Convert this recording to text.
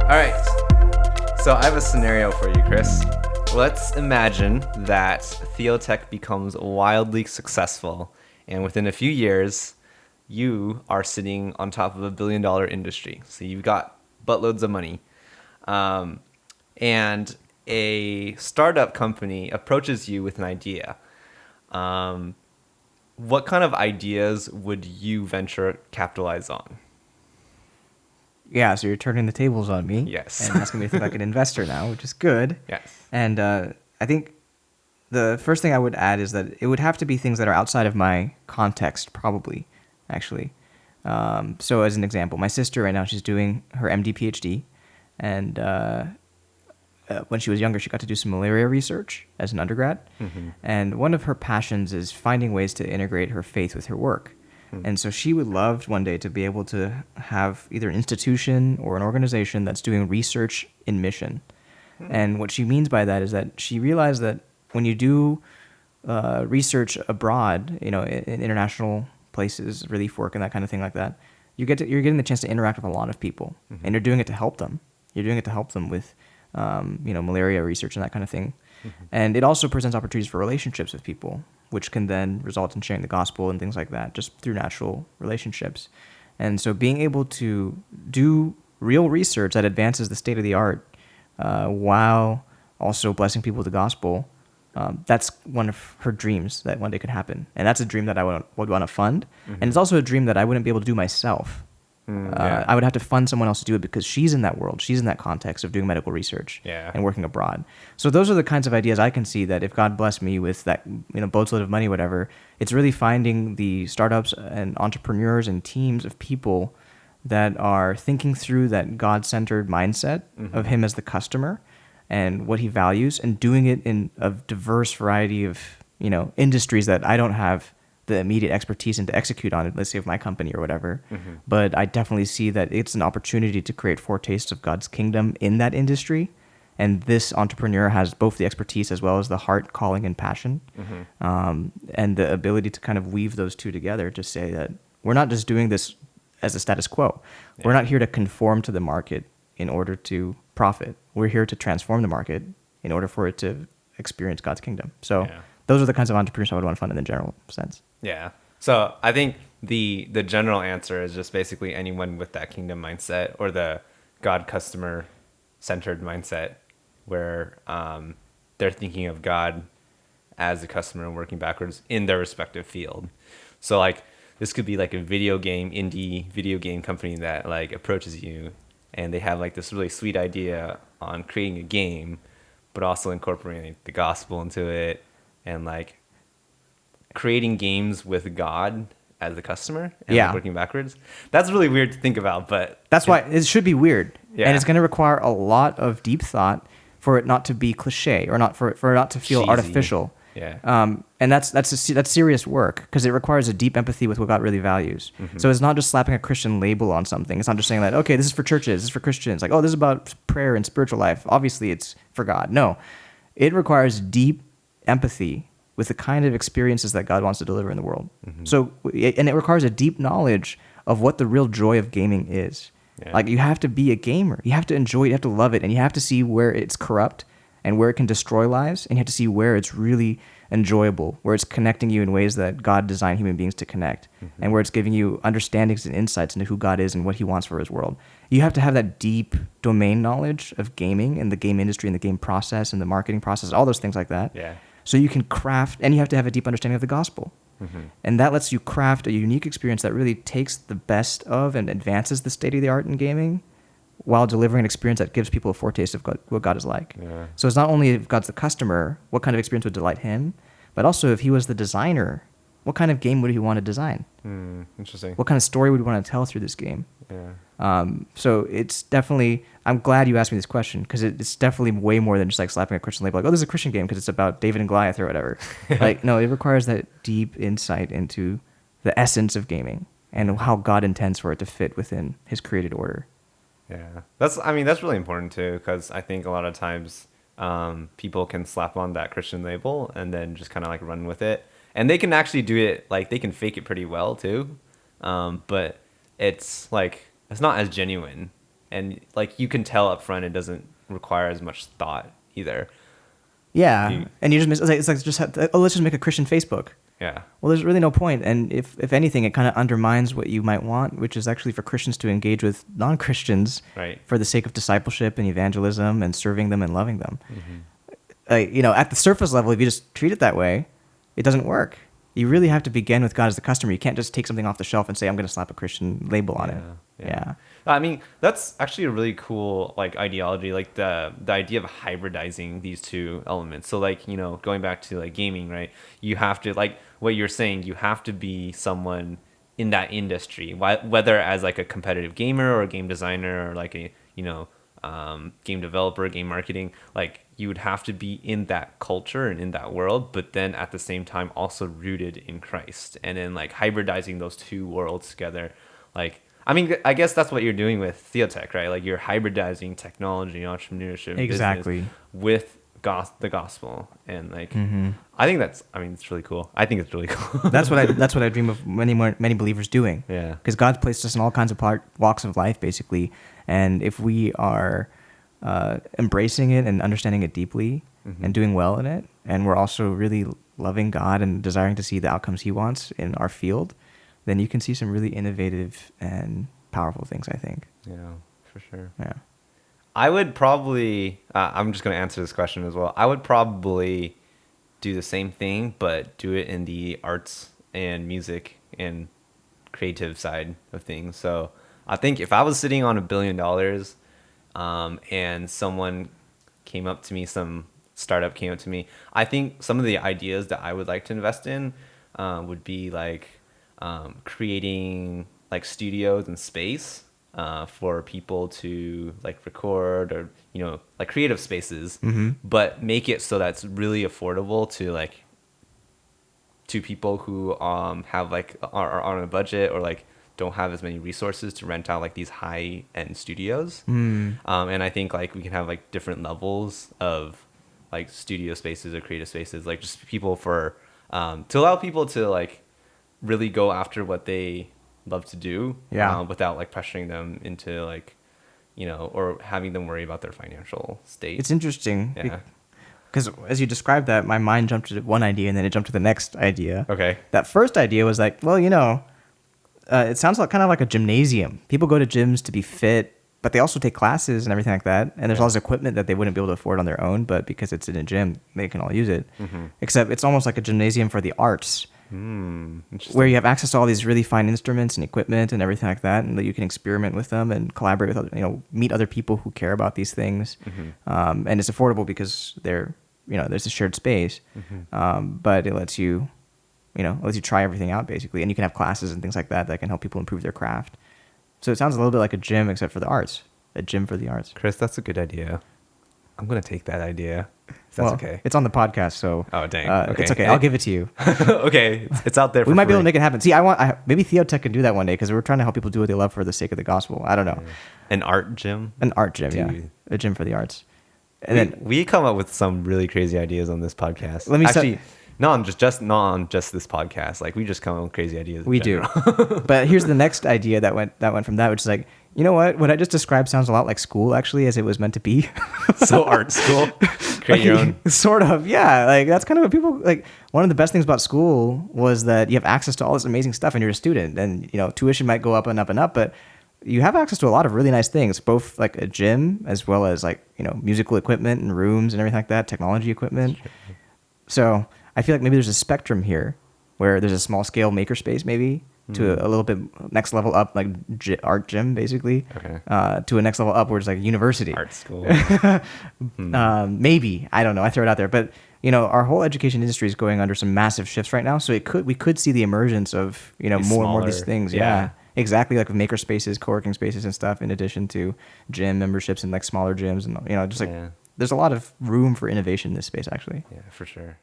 All right. So I have a scenario for you, Chris. Let's imagine that TheoTech becomes wildly successful, and within a few years, you are sitting on top of $1 billion industry. So you've got buttloads of money. And a startup company approaches you with an idea. What kind of ideas would you venture capitalize on? Yeah, so you're turning the tables on me. Yes. And asking me to think like an investor now, which is good. Yes. And I think the first thing I would add is that it would have to be things that are outside of my context, probably, actually. So as an example, my sister right now, she's doing her MD, PhD. And when she was younger, she got to do some malaria research as an undergrad. Mm-hmm. And one of her passions is finding ways to integrate her faith with her work. And so she would love one day to be able to have either an institution or an organization that's doing research in mission. And what she means by that is that she realized that when you do research abroad, in international places, relief work and that kind of thing like that, you're getting the chance to interact with a lot of people, and you're doing it to help them. You're doing it to help them with, malaria research and that kind of thing. And it also presents opportunities for relationships with people, which can then result in sharing the gospel and things like that, just through natural relationships. And so being able to do real research that advances the state of the art while also blessing people with the gospel, that's one of her dreams that one day could happen. And that's a dream that I would want to fund. And it's also a dream that I wouldn't be able to do myself. I would have to fund someone else to do it because she's in that world. She's in that context of doing medical research and working abroad. So those are the kinds of ideas I can see that if God blessed me with that, boatload of money, whatever, it's really finding the startups and entrepreneurs and teams of people that are thinking through that God-centered mindset of him as the customer and what he values, and doing it in a diverse variety of, industries that I don't have the immediate expertise and to execute on it, let's say of my company or whatever. But I definitely see that it's an opportunity to create foretastes of God's kingdom in that industry. And this entrepreneur has both the expertise as well as the heart, calling, and passion, and the ability to kind of weave those two together to say that we're not just doing this as a status quo. We're not here to conform to the market in order to profit. We're here to transform the market in order for it to experience God's kingdom. So those are the kinds of entrepreneurs I would want to fund in the general sense. Yeah. So I think the general answer is just basically anyone with that kingdom mindset or the God customer centered mindset where they're thinking of God as a customer and working backwards in their respective field. So like this could be like a indie video game company that like approaches you and they have like this really sweet idea on creating a game, but also incorporating the gospel into it and like creating games with God as the customer and like working backwards. That's really weird to think about, but that's why it should be weird. Yeah. And it's going to require a lot of deep thought for it not to be cliche or not for it not to feel cheesy. Artificial. Yeah. And that's serious work because it requires a deep empathy with what God really values. So it's not just slapping a Christian label on something. It's not just saying that, okay, this is for churches, this is for Christians. Like, oh, this is about prayer and spiritual life. Obviously, it's for God. No, it requires deep empathy with the kind of experiences that God wants to deliver in the world. So, and it requires a deep knowledge of what the real joy of gaming is. Yeah. Like, you have to be a gamer. You have to enjoy it. You have to love it. And you have to see where it's corrupt and where it can destroy lives. And you have to see where it's really enjoyable, where it's connecting you in ways that God designed human beings to connect, and where it's giving you understandings and insights into who God is and what he wants for his world. You have to have that deep domain knowledge of gaming and the game industry and the game process and the marketing process, all those things like that. Yeah. So you can craft, and you have to have a deep understanding of the gospel. And that lets you craft a unique experience that really takes the best of and advances the state of the art in gaming while delivering an experience that gives people a foretaste of what God is like. Yeah. So it's not only if God's the customer, what kind of experience would delight him, but also if he was the designer, what kind of game would he want to design? Interesting. What kind of story would he want to tell through this game? Yeah. So it's definitely, I'm glad you asked me this question because it's definitely way more than just like slapping a Christian label, like, oh, this is a Christian game because it's about David and Goliath or whatever. Like, no, it requires that deep insight into the essence of gaming and how God intends for it to fit within his created order. Yeah, that's really important too, because I think a lot of times people can slap on that Christian label and then just kind of like run with it, and they can actually do it, like they can fake it pretty well too, but it's like it's not as genuine and like you can tell up front it doesn't require as much thought either. Yeah, and you just it's like just let's just make a Christian Facebook. Yeah. Well, there's really no point, and if anything, it kind of undermines what you might want, which is actually for Christians to engage with non-Christians, right, for the sake of discipleship and evangelism and serving them and loving them. You know, at the surface level, if you just treat it that way, it doesn't work. You really have to begin with God as the customer. You can't just take something off the shelf and say, I'm going to slap a Christian label on it. Yeah. I mean, that's actually a really cool like ideology, like the idea of hybridizing these two elements. So like, you know, going back to like gaming, right? You have to, like what you're saying, you have to be someone in that industry, whether as like a competitive gamer or a game designer or like a, you know, game developer, game marketing, like you would have to be in that culture and in that world, but then at the same time also rooted in Christ, and then like hybridizing those two worlds together. Like, I mean, I guess that's what you're doing with TheoTech, right? Like you're hybridizing technology, entrepreneurship, exactly, business with the gospel, and like I think it's really cool. I think it's really cool. that's what I dream of many believers doing. Yeah, because God's placed us in all kinds of walks of life, basically, and if we are embracing it and understanding it deeply and doing well in it, and we're also really loving God and desiring to see the outcomes He wants in our field, then you can see some really innovative and powerful things, I think. Yeah, for sure. Yeah. I would probably, I'm just going to answer this question as well. I would probably do the same thing, but do it in the arts and music and creative side of things. So I think if I was sitting on $1 billion and someone came up to me, some startup came up to me, I think some of the ideas that I would like to invest in would be like creating like studios and space for people to like record, or, you know, like creative spaces, but make it so that's really affordable to like to people who have like are on a budget, or like don't have as many resources to rent out like these high end studios. And I think like we can have like different levels of like studio spaces or creative spaces, like just people for to allow people to like really go after what they love to do, without like pressuring them into like, you know, or having them worry about their financial state. It's interesting, because as you described that, my mind jumped to one idea and then it jumped to the next idea. Okay. That first idea was like, well, you know, it sounds like kind of like a gymnasium. People go to gyms to be fit, but they also take classes and everything like that. And there's all this equipment that they wouldn't be able to afford on their own, but because it's in a gym, they can all use it. Except it's almost like a gymnasium for the arts. Where you have access to all these really fine instruments and equipment and everything like that, and that you can experiment with them and collaborate with other, you know, meet other people who care about these things. And it's affordable because they're, you know, there's a shared space, but it lets you, you know, try everything out basically, and you can have classes and things like that that can help people improve their craft. So it sounds a little bit like a gym except for the arts, a gym for the arts. Chris, that's a good idea. I'm gonna take that idea. If that's okay. It's on the podcast, so oh dang, okay. It's okay. I'll give it to you. Okay, it's out there. We might be able to make it happen. See, maybe TheoTech can do that one day, because we're trying to help people do what they love for the sake of the gospel. I don't know. An art gym. An art gym, a gym for the arts. And we come up with some really crazy ideas on this podcast. Not on just this podcast. Like we just come up with crazy ideas. We do. But here's the next idea that went from that, which is like, you know what I just described sounds a lot like school, actually, as it was meant to be. So art school, create your own. Sort of, yeah. Like that's kind of what people like. One of the best things about school was that you have access to all this amazing stuff, and you're a student, and you know tuition might go up and up and up, but you have access to a lot of really nice things, both like a gym as well as like, you know, musical equipment and rooms and everything like that, technology equipment. So I feel like maybe there's a spectrum here where there's a small scale makerspace maybe to a little bit next level up, like art gym basically, to a next level up where it's like university. Art school. Maybe. I don't know. I throw it out there. But, you know, our whole education industry is going under some massive shifts right now. So we could see the emergence of, you know, more and more of these things. Yeah. Exactly, like with maker spaces, co-working spaces and stuff, in addition to gym memberships and like smaller gyms. And, you know, just like there's a lot of room for innovation in this space, actually. Yeah, for sure.